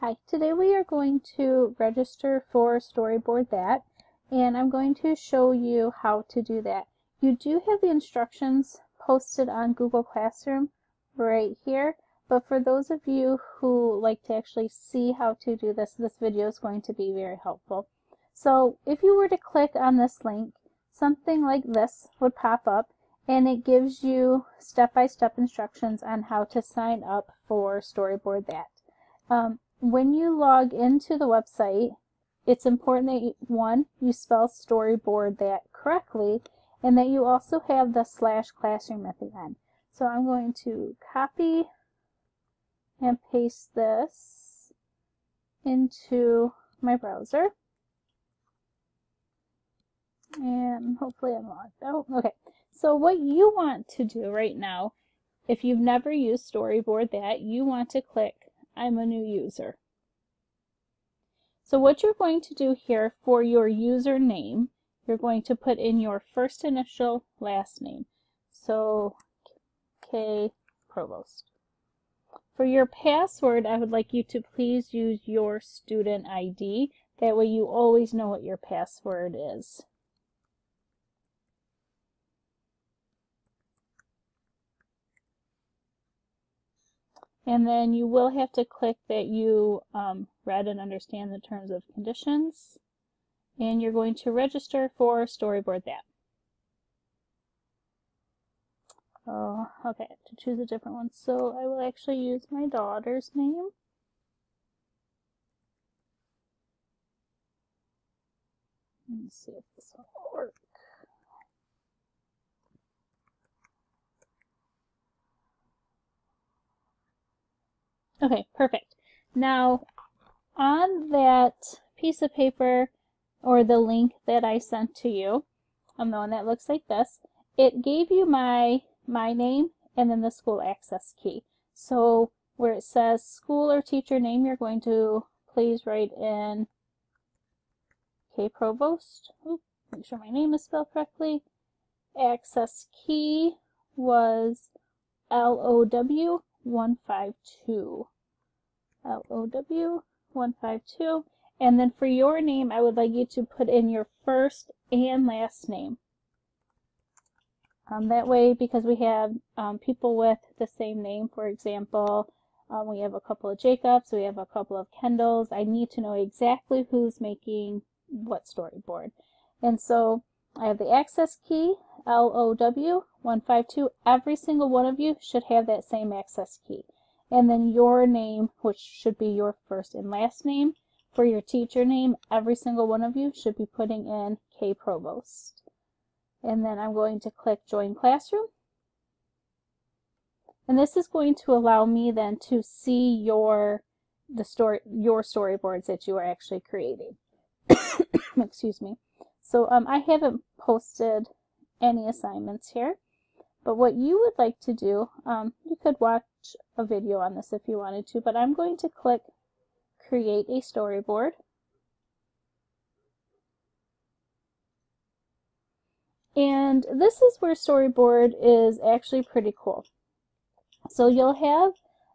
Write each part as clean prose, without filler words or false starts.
Hi, today we are going to register for Storyboard That, and I'm going to show you how to do that. You do have the instructions posted on Google Classroom right here, but for those of you who like to actually see how to do this, this video is going to be very helpful. So if you were to click on this link, something like this would pop up, and it gives you step-by-step instructions on how to sign up for Storyboard That. When you log into the website, it's important that you spell Storyboard That correctly, and that you also have the /classroom at the end. So I'm going to copy and paste this into my browser. And hopefully I'm logged out. Okay, so what you want to do right now, if you've never used Storyboard That, you want to click I'm a new user. So what you're going to do here for your username, you're going to put in your first initial, last name. So K Provost. For your password, I would like you to please use your student ID. That way you always know what your password is. And then you will have to click that you read and understand the terms of conditions. And you're going to register for Storyboard That. Oh, okay, I have to choose a different one. So I will actually use my daughter's name. Let's see if this will work. Okay, perfect. Now, on that piece of paper or the link that I sent to you, the one that looks like this, it gave you my name and then the school access key. So where it says school or teacher name, you're going to please write in K Provost. Oops, make sure my name is spelled correctly. Access key was LOW 152. LOW 152. And then for your name, I would like you to put in your first and last name. That way, because we have people with the same name, for example, we have a couple of Jacobs, we have a couple of Kendalls, I need to know exactly who's making what storyboard. And so I have the access key, LOW 152. Every single one of you should have that same access key. And then your name, which should be your first and last name. For your teacher name, every single one of you should be putting in K Provost. And then I'm going to click Join Classroom. And this is going to allow me then to see your storyboards that you are actually creating. Excuse me. So I haven't posted any assignments here. But what you would like to do, you could watch a video on this if you wanted to, but I'm going to click Create a Storyboard. And this is where Storyboard is actually pretty cool. So you'll have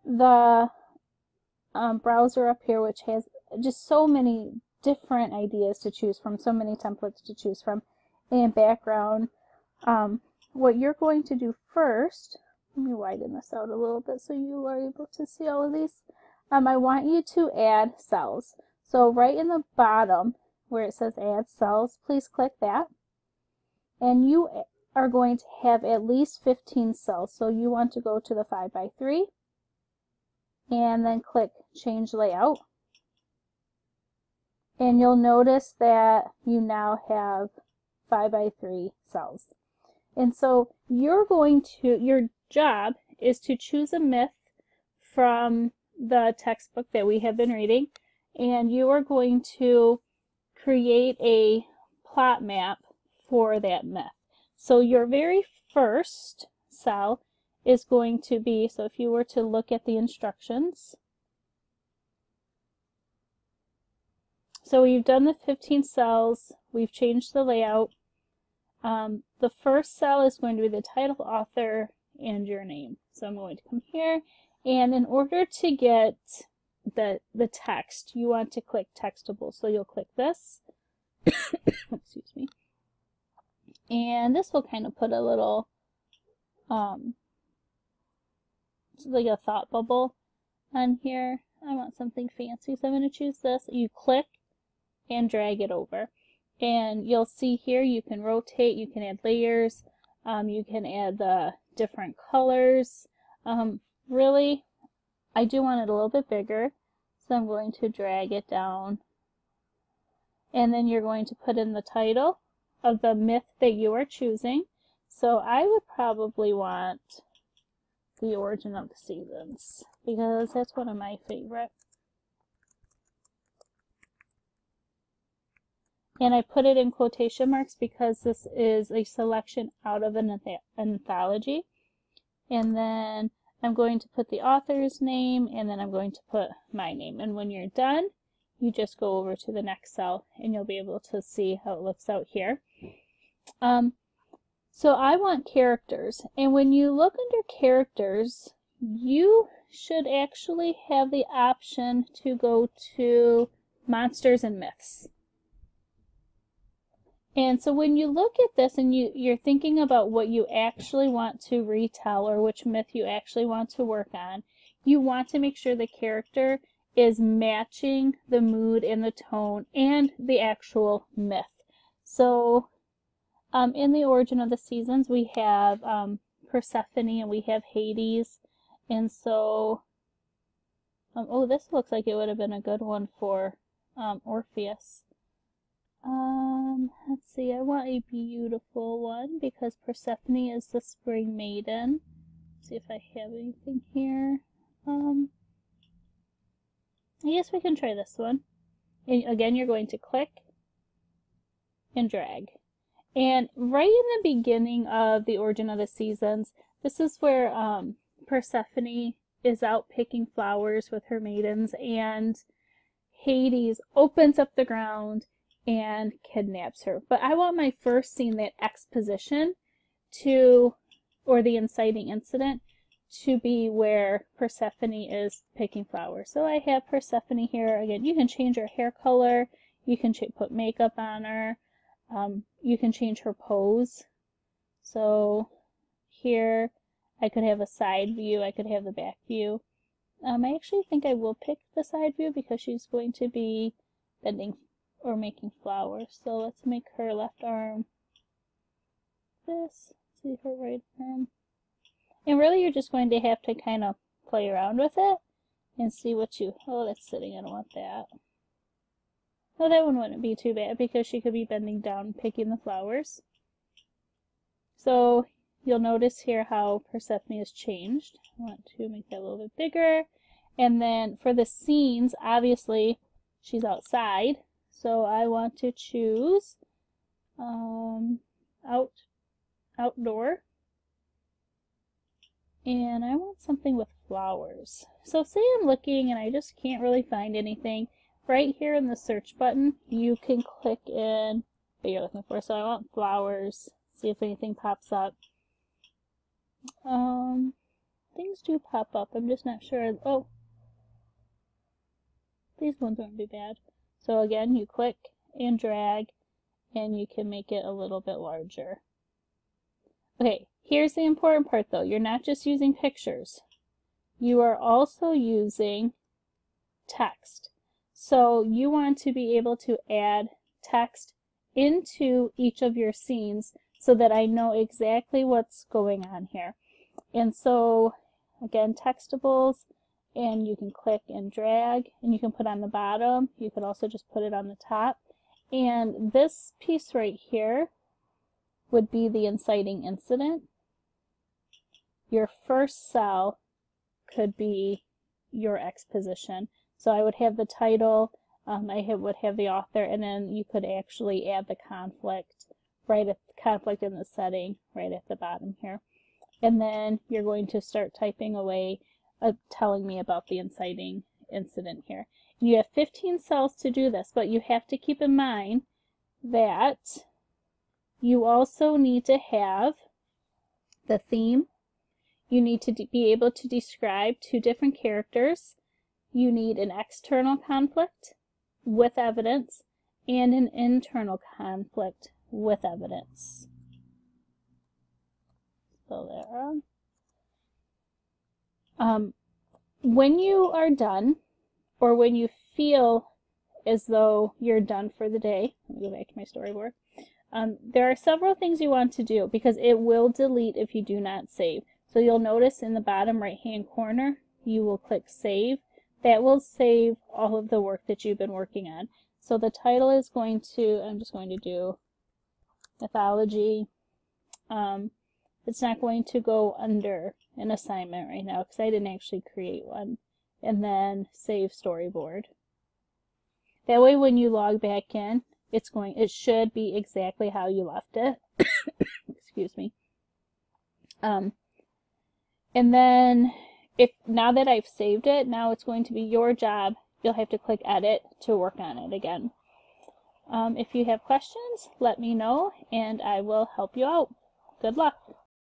the browser up here, which has just so many different ideas to choose from, so many templates to choose from, and background. What you're going to do first, let me widen this out a little bit so you are able to see all of these. I want you to add cells. So right in the bottom where it says add cells, please click that. And you are going to have at least 15 cells. So you want to go to the 5x3 and then click change layout. And you'll notice that you now have 5x3 cells. And so your job is to choose a myth from the textbook that we have been reading, and you are going to create a plot map for that myth. So your very first cell is going to be, so if you were to look at the instructions, so we've done the 15 cells, we've changed the layout. The first cell is going to be the title, author, and your name. So I'm going to come here, and in order to get the text, you want to click textable. So you'll click this. Excuse me. And this will kind of put a little, like a thought bubble on here. I want something fancy, so I'm going to choose this. You click and drag it over. And you'll see here you can rotate, you can add layers, you can add the different colors. Really, I do want it a little bit bigger, so I'm going to drag it down. And then you're going to put in the title of the myth that you are choosing. So I would probably want The Origin of the Seasons, because that's one of my favorite. And I put it in quotation marks because this is a selection out of an anthology. And then I'm going to put the author's name, and then I'm going to put my name. And when you're done, you just go over to the next cell and you'll be able to see how it looks out here. So I want characters, and when you look under characters, you should actually have the option to go to monsters and myths. And so when you look at this and you're thinking about what you actually want to retell or which myth you actually want to work on, you want to make sure the character is matching the mood and the tone and the actual myth. So in The Origin of the Seasons, we have Persephone and we have Hades. And so, oh, this looks like it would have been a good one for Orpheus. Let's see, I want a beautiful one because Persephone is the spring maiden. Let's see if I have anything here. I guess we can try this one. And again, you're going to click and drag. And right in the beginning of The Origin of the Seasons, this is where Persephone is out picking flowers with her maidens, and Hades opens up the ground and kidnaps her. But I want my first scene, that exposition, or the inciting incident, to be where Persephone is picking flowers. So I have Persephone here. Again, you can change her hair color, you can put makeup on her, you can change her pose. So here I could have a side view, I could have the back view. I actually think I will pick the side view because she's going to be bending or making flowers. So let's make her left arm this, see her right arm. And really you're just going to have to kind of play around with it and see what you, oh, that's sitting, I don't want that. Oh, that one wouldn't be too bad because she could be bending down picking the flowers. So you'll notice here how Persephone has changed. I want to make that a little bit bigger. And then for the scenes, obviously she's outside. So I want to choose outdoor. And I want something with flowers. So say I'm looking and I just can't really find anything. Right here in the search button, you can click in what you're looking for. So I want flowers. See if anything pops up. Things do pop up. I'm just not sure. Oh, these ones won't be bad. So again, you click and drag, and you can make it a little bit larger. Okay, here's the important part though. You're not just using pictures. You are also using text. So you want to be able to add text into each of your scenes so that I know exactly what's going on here. And so, again, textables, and you can click and drag, and you can put on the bottom. You could also just put it on the top. And this piece right here would be the inciting incident. Your first cell could be your exposition. So I would have the title, would have the author, and then you could actually add the conflict conflict in the setting right at the bottom here. And then you're going to start typing away, telling me about the inciting incident here. And you have 15 cells to do this, but you have to keep in mind that you also need to have the theme. You need to be able to describe 2 different characters, you need an external conflict with evidence and an internal conflict with evidence. So there. When you are done, or when you feel as though you're done for the day, let me go back to my storyboard. There are several things you want to do because it will delete if you do not save. So you'll notice in the bottom right hand corner, you will click save. That will save all of the work that you've been working on. So the title is going to, I'm just going to do mythology. It's not going to go under an assignment right now because I didn't actually create one. And then save storyboard. That way when you log back in, it should be exactly how you left it. Excuse me. And then now that I've saved it, now it's going to be your job. You'll have to click edit to work on it again. If you have questions, let me know and I will help you out. Good luck.